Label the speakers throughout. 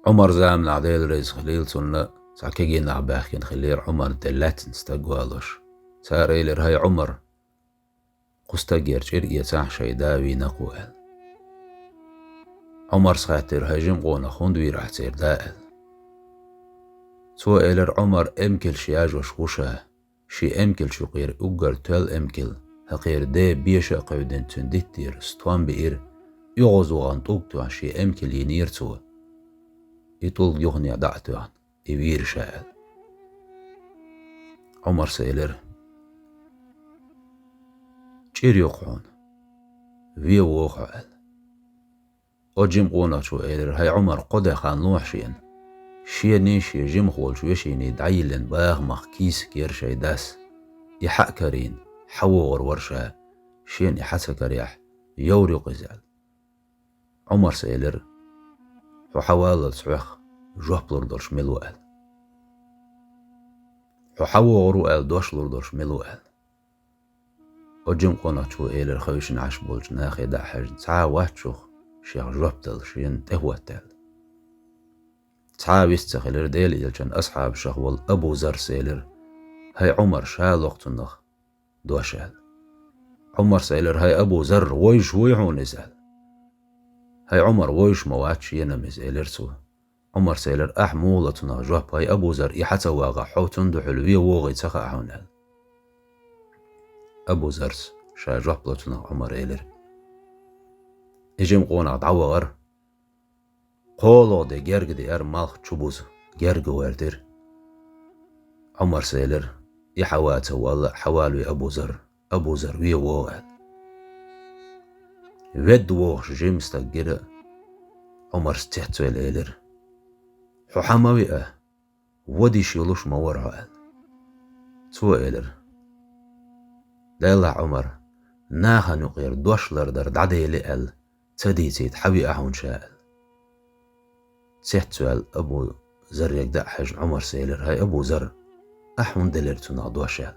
Speaker 1: عمر زام عديل رئيس خليل سنة ساكيجين عباخين خلير عمر دلاتن استقوالوش ساريلر هاي عمر قستقير شرقية ساح شيداوي نقوال عمر سخاتر هاجم قونا خوندوي راح تير دائل سو إلر عمر امكل شياج وشوشا شي امكل شقير اقر تل امكل هقير دي بيشا قودن تندتير ستوان بئر يغزو عن طوقتو شي امكل ينيرتو يطول يغني دعتوان يوير شاعل عمر سيلر چير يقعون وي ووخعل أجيم قونا شو إلر هاي عمر قد خان لوحشين شي نيشي جيم خول شو يشيني دعيلن باغ مخ كيس كير شي داس يحق كرين حوغر ورشا شين يحسا كريح يوري قزال عمر سيلر حو حوالل سعخ جوهبلر درش ملوال حو حوغرو ال دوشلر درش ملوال أجيم قونا شو إلر خوشن عش بولج ناخي دا حاج تعا واتشوخ شيخ جوهبتل شين تهوتل تعا بيستخلر ديل إلجن أصحاب شخول أبو زر سيلر هاي عمر شالوقت النخ دوشال عمر سيلر هاي أبو زر ويش ويعون إزال هاي عمر ويش مواتش ينمز إلرسو عمر سيلر أحمولتنا جواب هاي أبو زر يحتى واغا حوتن دو حلوية ووغي تخا أحونال أبو زرس شا جوابلتنا عمر إلر إجيم قونا دعوغر قولو دي جرق دي مالخ تشبوز جرق وردر عمر سيلر يحوات والله حوالي أبو زر وي ووغل ود ووغش جيم استقر عمر ستحتو الإلر حو حماوي ودي شيلوش مورها تو إلر دايلا عمر ناخا نقير دوشلر در دعدي لأل تديتيت حبي أحون شاء تحتو أبو زر يقدع حج عمر سيلر هاي أبو زر أحون دلرتنا دوشال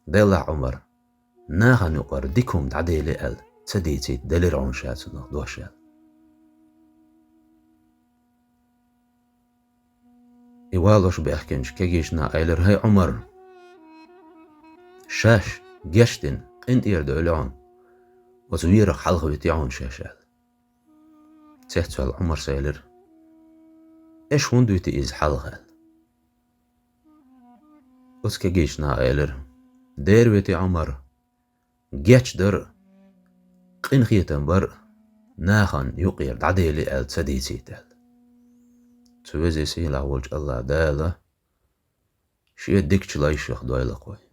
Speaker 1: دايلا عمر ناخا نقر ديكم دعدي لأل تديتيت دلر عون شاتنا دوشال إوالوش بأحكنش كجيشنا أيلر هاي عمر شاش جشتن انت يردو العون وزويرك حلقة بتيعون شاشال تحتو عمر سيلر ايش وندو تيز حلقة وسك جيشنا أيلر دير بيتي عمر جيش در قين خيتن بر ناخن يقير دعدي لأل تديتيتال توزي سيلا ولج الله دالا شي ديكش لايشيخ دويلة قوي